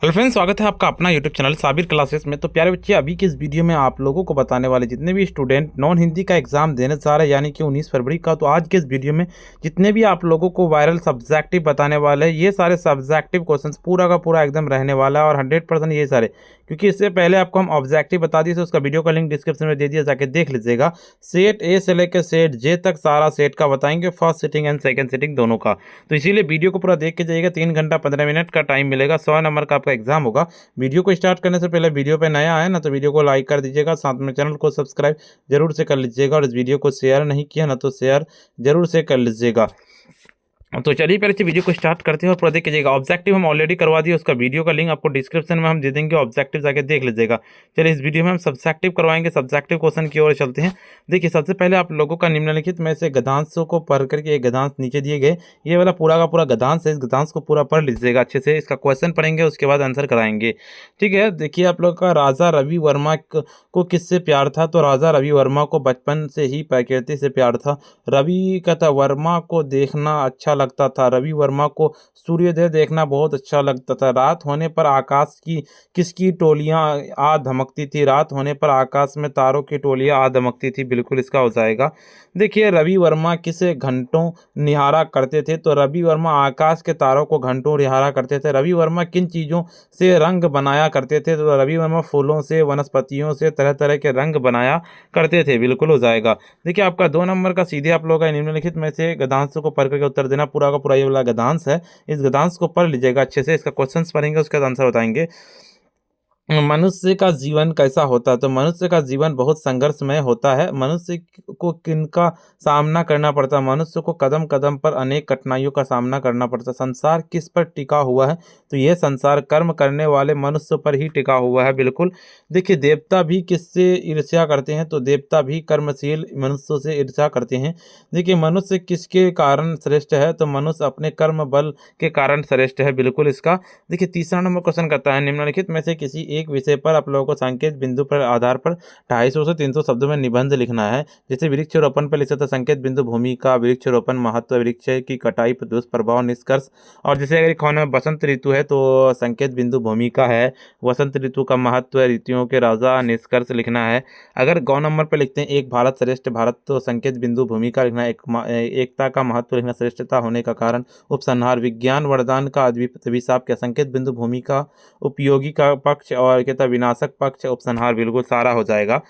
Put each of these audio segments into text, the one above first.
Hello friends, स्वागत है आपका अपना यूट्यूब चैनल साबिर क्लासेस में। तो प्यारे बच्चे, अभी के इस वीडियो में आप लोगों को बताने वाले जितने भी स्टूडेंट नॉन हिंदी का एग्जाम देने जा रहे हैं, यानी कि 19 फरवरी का, तो आज के इस वीडियो में जितने भी आप लोगों को वायरल सब्जेक्टिव बताने वाले हैं, ये सारे सब्जेक्टिव क्वेश्चंस पूरा का पूरा एकदम रहने वाला है और 100% ये सारे, क्योंकि इससे पहले आपको हम ऑब्जेक्टिव बता दिए थे, उसका वीडियो का लिंक डिस्क्रिप्शन में दे दिया, जाके देख लीजिएगा। सेट ए से लेकर सेट जे तक सारा सेट का बताएंगे, first sitting and second sitting दोनों का। तो इसीलिए वीडियो को पूरा देख के जाइएगा। 3 घंटा 15 मिनट का टाइम मिलेगा, 100 नंबर का आपका एग्जाम होगा। वीडियो को स्टार्ट करने से पहले वीडियो पे नया आया ना, तो वीडियो को लाइक कर दीजिएगा, साथ में चैनल को सब्सक्राइब जरूर से कर लीजिएगा, और इस वीडियो को शेयर नहीं किया ना तो शेयर जरूर से कर लीजिएगा। तो चलिए पहले से वीडियो को स्टार्ट करते हैं और पूरा देख लीजिएगा। ऑब्जेक्टिव हम ऑलरेडी करवा दिए, उसका वीडियो का लिंक आपको डिस्क्रिप्शन में हम दे देंगे, ऑब्जेक्टिव जाके देख लीजिएगा। चलिए इस वीडियो में हम सब्जेक्टिव करवाएंगे, सब्जेक्टिव क्वेश्चन की ओर चलते हैं। देखिए, सबसे पहले आप लोगों का निम्नलिखित में से गद्यांशों को पढ़ करके, एक गद्यांश नीचे दिए गए, ये वाला पूरा का पूरा गद्यांश है, इस गद्यांश को पूरा पढ़ लीजिएगा अच्छे से। इसका क्वेश्चन पढ़ेंगे, उसके बाद आंसर कराएंगे, ठीक है। देखिए आप लोग का, राजा रवि वर्मा को किससे प्यार था? तो राजा रवि वर्मा को बचपन से ही प्रकृति से प्यार था। रवि कहता वर्मा को देखना अच्छा लगता था। रवि वर्मा को सूर्योदय देखना बहुत अच्छा लगता था। रात होने पर आकाश की किसकी टोलियां आ धमकती थी? रात होने पर आकाश में तारों की टोलियां आ धमकती थी, बिल्कुल इसका हो जाएगा। देखिए, रवि वर्मा किसे घंटों निहारा करते थे? तो रवि वर्मा आकाश के तारों को घंटों निहारा करते थे। रवि वर्मा किन चीजों से रंग बनाया करते थे? तो रवि वर्मा फूलों से, वनस्पतियों से तरह तरह के रंग बनाया करते थे, बिल्कुल हो जाएगा। देखिए, आपका 2 नंबर का सीधे आप लोगों का निम्नलिखित में से गद्यांश को पढ़ करके उत्तर देना। पूरा का पूरा ये वाला गद्यांश है, इस गद्यांश को पढ़ लीजिएगा अच्छे से। इसका क्वेश्चन पढ़ेंगे, उसका आंसर बताएंगे। मनुष्य का जीवन कैसा होता है? तो मनुष्य का जीवन बहुत संघर्षमय होता है। मनुष्य को किनका सामना करना पड़ता है? मनुष्य को कदम कदम पर अनेक कठिनाइयों का सामना करना पड़ता है। संसार किस पर टिका हुआ है? तो यह संसार कर्म करने वाले मनुष्य पर ही टिका हुआ है, बिल्कुल। देखिए, देवता भी किससे ईर्ष्या करते हैं? तो देवता भी कर्मशील मनुष्यों से ईर्ष्या करते हैं। देखिए, मनुष्य किसके कारण श्रेष्ठ है? तो मनुष्य अपने कर्म बल के कारण श्रेष्ठ है, बिल्कुल इसका। देखिए, तीसरा नंबर क्वेश्चन करता है, निम्नलिखित में से किसी एक विषय पर आप लोगों को संकेत बिंदु पर आधार पर 250 से 300 शब्दों में निबंध लिखना है। जैसे वृक्षारोपण पर लिखा था संकेत बिंदु भूमिका, वृक्षारोपण महत्व, वृक्ष की कटाई पर दुष्प्रभाव, निष्कर्ष। और जैसे अगर खाने में बसंत ऋतु है तो संकेत बिंदु भूमिका है, वसंत ऋतु का महत्व, ऋतुओं के राजा, निष्कर्ष लिखना है। अगर गौ नंबर पर लिखते हैं एक भारत श्रेष्ठ भारत, तो संकेत बिंदु भूमिका लिखना है, एकता का महत्व लिखना, श्रेष्ठता होने का कारण, उपसंहार, विज्ञान वरदान का अभिशाप क्या? संकेत बिंदु भूमिका, उपयोगी का पक्ष, और कहता विनाशक पक्ष, उपसंहार, बिल्कुल सारा हो जाएगा।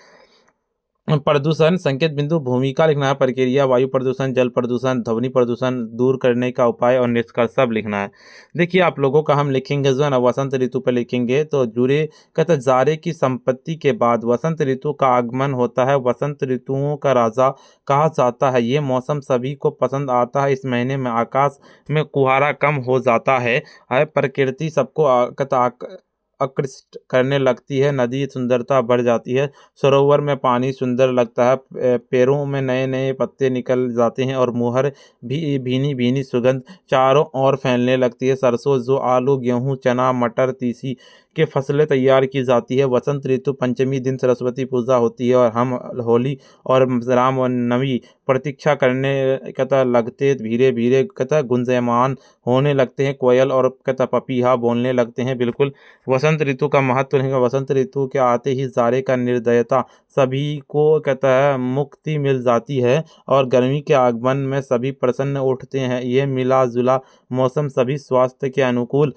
प्रदूषण, संकेत बिंदु भूमिका लिखना है, प्रक्रिया, वायु प्रदूषण, जल प्रदूषण, ध्वनि प्रदूषण दूर करने का उपाय, और निष्कर्ष सब लिखना है। देखिए, आप लोगों का हम लिखेंगे जो है ना, वसंत ऋतु पर लिखेंगे। तो जुड़े कहता जारे की संपत्ति के बाद वसंत ऋतु का आगमन होता है। वसंत ऋतुओं का राजा कहा जाता है। ये मौसम सभी को पसंद आता है। इस महीने में आकाश में कुहारा कम हो जाता है। प्रकृति सबको आकृष्ट करने लगती है। नदी सुंदरता बढ़ जाती है। सरोवर में पानी सुंदर लगता है। पेड़ों में नए नए पत्ते निकल जाते हैं, और मुहर भी भीनी भीनी सुगंध चारों ओर फैलने लगती है। सरसों, जो, आलू, गेहूं, चना, मटर, तीसी के फसलें तैयार की जाती है। वसंत ऋतु पंचमी दिन सरस्वती पूजा होती है, और हम होली और रामनवमी प्रतीक्षा करने कहता लगते, धीरे धीरे कहता गुंजयमान होने लगते हैं। कोयल और कहता पपीहा बोलने लगते हैं, बिल्कुल। वसंत ऋतु का महत्व रहेगा। वसंत ऋतु के आते ही जारे का निर्दयता सभी को कहता है मुक्ति मिल जाती है, और गर्मी के आगमन में सभी प्रसन्न उठते हैं। ये मिला जुला मौसम सभी स्वास्थ्य के अनुकूल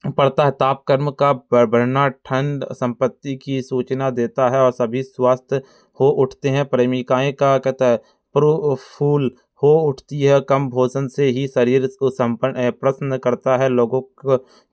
पड़ता है। ताप कर्म का बढ़ना ठंड संपत्ति की सूचना देता है, और सभी स्वस्थ हो उठते हैं। प्रेमिकाएं का कहता है फूल हो उठती है। कम भोजन से ही शरीर को संपन्न प्रश्न करता है। लोगों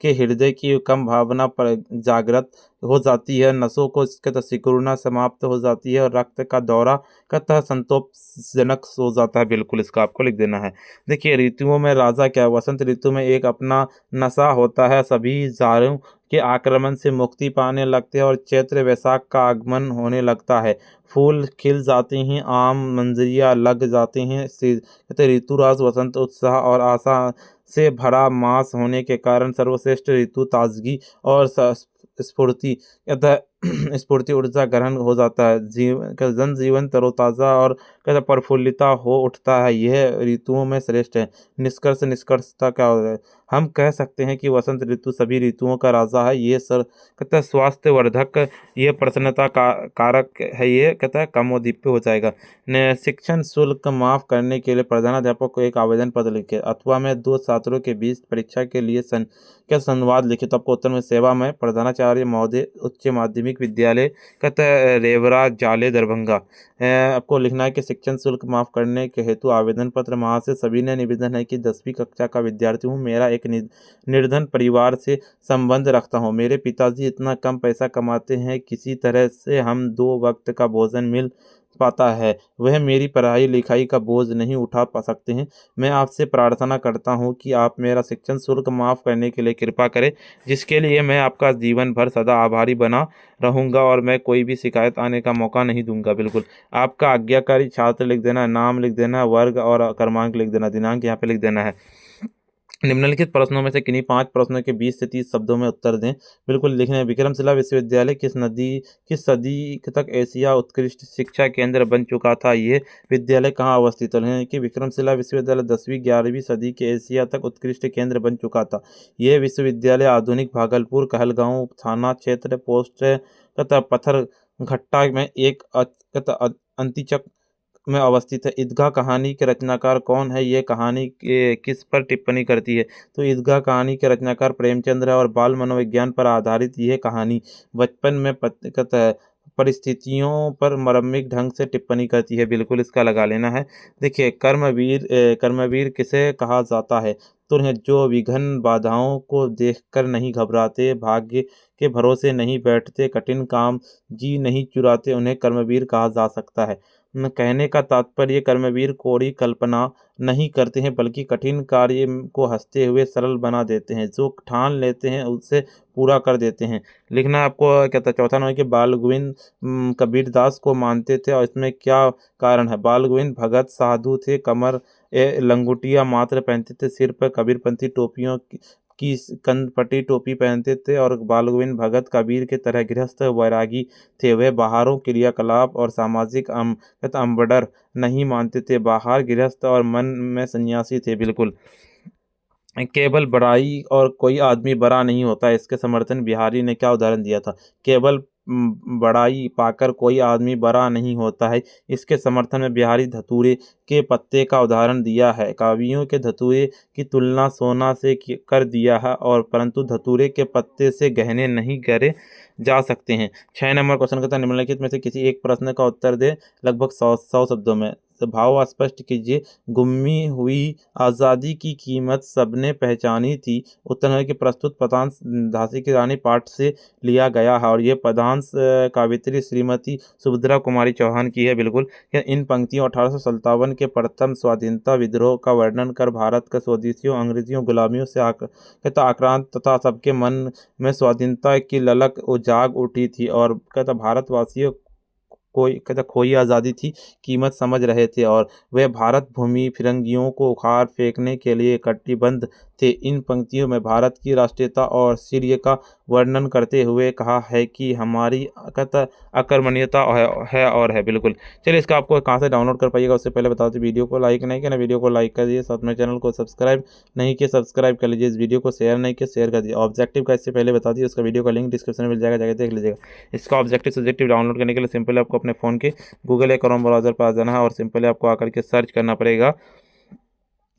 के हृदय की कम भावना पर जागृत हो जाती है। नसों को कहता सिकुड़ना समाप्त हो जाती है, और रक्त का दौरा कहता संतोषजनक हो जाता है, बिल्कुल इसका आपको लिख देना है। देखिए, ऋतुओं में राजा क्या है? वसंत ऋतु में एक अपना नशा होता है। सभी जारों के आक्रमण से मुक्ति पाने लगते हैं, और चैत्र वैशाख का आगमन होने लगता है। फूल खिल जाते हैं, आम मंजरियां लग जाते हैं। कहते ऋतुराज वसंत उत्साह और आशा से भरा मास होने के कारण सर्वश्रेष्ठ ऋतु, ताजगी और स्फूर्ति कहता स्फूर्ति ऊर्जा ग्रहण हो जाता है, जनजीवन तरोताज़ा और कहते प्रफुल्लिता हो उठता है। यह ऋतुओं में श्रेष्ठ है। निष्कर्षता क्या है? हम कह सकते हैं कि वसंत ऋतु सभी ऋतुओं का राजा है। ये सर कहता है स्वास्थ्यवर्धक, ये प्रसन्नता का कारक है, ये कहता है कमोदिप्य हो जाएगा। शिक्षण शुल्क माफ करने के लिए प्रधानाध्यापक को एक आवेदन पत्र लिखे, अथवा में 2 छात्रों के बीच परीक्षा के लिए संवाद लिखे। तो आपको उत्तर में सेवा में प्रधानाचार्य महोदय, उच्च माध्यमिक विद्यालय कहता है रेवरा जाले दरभंगा। आपको लिखना है कि शिक्षण शुल्क माफ करने के हेतु आवेदन पत्र। महाशय, सभी ने निवेदन है कि 10वीं कक्षा का विद्यार्थी हूँ, मेरा एक निर्धन परिवार से संबंध रखता हूँ। मेरे पिताजी इतना कम पैसा कमाते हैं, किसी तरह से हम 2 वक्त का भोजन मिल पाता है, वह मेरी पढ़ाई लिखाई का बोझ नहीं उठा पा सकते हैं। मैं आपसे प्रार्थना करता हूँ कि आप मेरा शिक्षण शुल्क माफ़ करने के लिए कृपा करें, जिसके लिए मैं आपका जीवन भर सदा आभारी बना रहूँगा और मैं कोई भी शिकायत आने का मौका नहीं दूंगा। बिल्कुल आपका आज्ञाकारी छात्र लिख देना, नाम लिख देना, वर्ग और क्रमांक लिख देना, दिनांक यहाँ पे लिख देना है। निम्नलिखित प्रश्नों में से किन्हीं 5 प्रश्नों के 20 से 30 शब्दों में उत्तर दें। बिल्कुल लिखना है। विक्रमशिला विश्वविद्यालय किस सदी तक एशिया उत्कृष्ट शिक्षा केंद्र बन चुका था? ये विद्यालय कहाँ अवस्थित है? कि विक्रमशिला विश्वविद्यालय 10वीं 11वीं सदी के एशिया तक उत्कृष्ट केंद्र बन चुका था। यह विश्वविद्यालय आधुनिक भागलपुर कहलगांव थाना क्षेत्र पोस्ट तथा पत्थर घट्टा में एक अंतिचक में अवस्थित है। ईदगाह कहानी के रचनाकार कौन है? ये कहानी किस पर टिप्पणी करती है? तो ईदगाह कहानी के रचनाकार प्रेमचंद्र है और बाल मनोविज्ञान पर आधारित यह कहानी बचपन में परिस्थितियों पर मर्मिक ढंग से टिप्पणी करती है। बिल्कुल इसका लगा लेना है। देखिए कर्मवीर किसे कहा जाता है? तो जो विघ्न बाधाओं को देखकर नहीं घबराते, भाग्य के भरोसे नहीं बैठते, कठिन काम जी नहीं चुराते, उन्हें कर्मवीर कहा जा सकता है। कहने का तात्पर्य कर्मवीर कोरी कल्पना नहीं करते हैं, बल्कि कठिन कार्य को हंसते हुए सरल बना देते हैं। जो ठान लेते हैं उसे पूरा कर देते हैं। लिखना आपको कहता है। चौथा नंबर कि बाल गोविंद कबीरदास को मानते थे और इसमें क्या कारण है? बाल गोविंद भगत साधु थे, कमर लंगोटिया मात्र पहनते थे, सिर पर कबीरपंथी टोपियों की कंदपटी टोपी पहनते थे और बाल गोविंद भगत कबीर के तरह गृहस्थ वैरागी थे। वे बाहरों क्रियाकलाप और सामाजिक अम्बडर नहीं मानते थे, बाहर गृहस्थ और मन में सन्यासी थे। बिल्कुल केवल बड़ाई और कोई आदमी बड़ा नहीं होता, इसके समर्थन बिहारी ने क्या उदाहरण दिया था? केवल बड़ाई पाकर कोई आदमी बड़ा नहीं होता है, इसके समर्थन में बिहारी धतूरे के पत्ते का उदाहरण दिया है। कवियों के धतूरे की तुलना सोना से कर दिया है और परंतु धतूरे के पत्ते से गहने नहीं करे जा सकते हैं। 6 नंबर क्वेश्चन कहता है निम्नलिखित में से किसी एक प्रश्न का उत्तर दे लगभग 100 शब्दों में। तो भाव स्पष्ट कीजिए। गुम्मी हुई आज़ादी की कीमत सबने पहचानी थी। उत्तर है कि प्रस्तुत पदांश झांसी की रानी पाठ से लिया गया है और ये पदांश कावित्री श्रीमती सुभद्रा कुमारी चौहान की है। बिल्कुल इन पंक्तियों 1857 के प्रथम स्वाधीनता विद्रोह का वर्णन कर भारत का स्वदेशियों, अंग्रेजियों, गुलामियों से आक्रांत तथा सबके मन में स्वाधीनता की ललक जाग उठी थी और भारतवासियों खोई आज़ादी थी, कीमत समझ रहे थे और वे भारत भूमि फिरंगियों को उखाड़ फेंकने के लिए कटिबद्ध थे। इन पंक्तियों में भारत की राष्ट्रीयता और शौर्य का वर्णन करते हुए कहा है कि हमारी अकर्मण्यता है और है। बिल्कुल चलिए इसका आपको कहाँ से डाउनलोड कर पाइएगा उससे पहले बता दें वीडियो को लाइक नहीं किया ना, वीडियो को लाइक कर दिए, साथ में चैनल को सब्सक्राइब नहीं किया सब्सक्राइब कर लीजिए, इस वीडियो को शेयर नहीं किया शेयर कर दिए। ऑब्जेक्टिव का इससे पहले बता दिए, उसका वीडियो का लिंक डिस्क्रिप्शन में मिल जाएगा, जाकर देख लीजिएगा। इसका ऑब्जेक्टिव सब्जेक्टिव डाउनलोड करने के लिए सिंपल आपको अपने फ़ोन के गूगल या क्रोम ब्राउज़र पर आ जाना है और सिंपली आपको आकर के सर्च करना पड़ेगा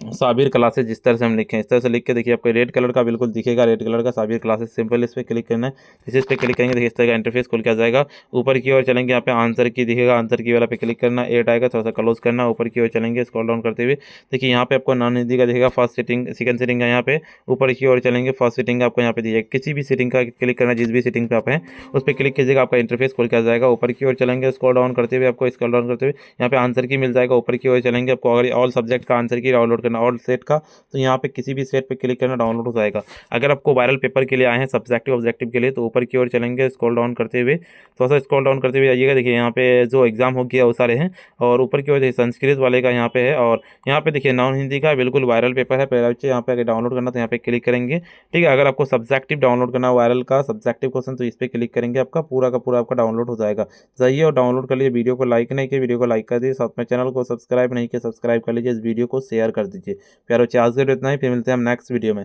साबिर क्लासेस। जिस तरह से हम लिखें इस तरह से लिख के देखिए आपको रेड कलर का बिल्कुल दिखेगा, रेड कलर का साबिर क्लासेस। सिंपल इस पर क्लिक करना है। जैसे इस पर क्लिक करेंगे देखिए इस तरह का इंटरफेस खुल के आ जाएगा। ऊपर की ओर चलेंगे यहाँ पे आंसर की दिखेगा, आंसर की वाला पे क्लिक करना, एट आएगा थोड़ा सा क्लोज करना। ऊपर की ओर चलेंगे स्क्रॉल डाउन करते हुए देखिए यहाँ पे आपको नॉन हिंदी का दिखेगा, फर्स्ट सीटिंग सेकंड सीटिंग का यहाँ पे ऊपर की ओर चलेंगे फर्स्ट सीटिंग आपको यहाँ पे दिखेगा। किसी भी सीटिंग का क्लिक करना, जिस भी सीटिंग पे आप हैं उस पर क्लिक कीजिएगा, आपका इंटरफेस खुल के आ जाएगा। ऊपर की ओर चलेंगे स्क्रॉल डाउन करते हुए आपको स्क्रॉल डाउन करते हुए यहाँ पे आंसर की मिल जाएगा। ऊपर की ओर चलेंगे आपको अगर ऑल सब्जेक्ट का आंसर की डाउनलोड करना ऑल सेट का, तो यहाँ पे किसी भी सेट पे क्लिक करना, डाउनलोड हो जाएगा। अगर आपको वायरल पेपर के लिए आए हैं सब्जेक्टिव ऑब्जेक्टिव के लिए, तो ऊपर की ओर चलेंगे, स्क्रॉल डाउन करते हुए थोड़ा सा स्क्रॉल डाउन करते हुए आइएगा। देखिए यहाँ पे जो एग्जाम हो गया वो सारे हैं, और ऊपर की ओर संस्कृत वाले का यहाँ पे है, और यहाँ पे देखिए नॉन हिंदी का बिल्कुल वायरल पेपर है पहला बच्चे। यहाँ पे अगर डाउनलोड करना तो यहाँ पे क्लिक करेंगे, ठीक है। अगर आपको सब्जेक्टिव डाउनलोड करना वायरल का सब्जेक्टिव क्वेश्चन, तो इस पर क्लिक करेंगे, आपका पूरा का पूरा आपका डाउनलोड हो जाएगा। जाइए और डाउनलोड कर लीजिए। वीडियो को लाइक नहीं किया, वीडियो को लाइक कर दीजिए, साथ में चैनल को सब्सक्राइब नहीं किया, सब्सक्राइब कर लीजिए, इस वीडियो को शेयर कर दीजिए। प्यारो बच्चे आज के लिए इतना ही, फिर मिलते हैं हम नेक्स्ट वीडियो में।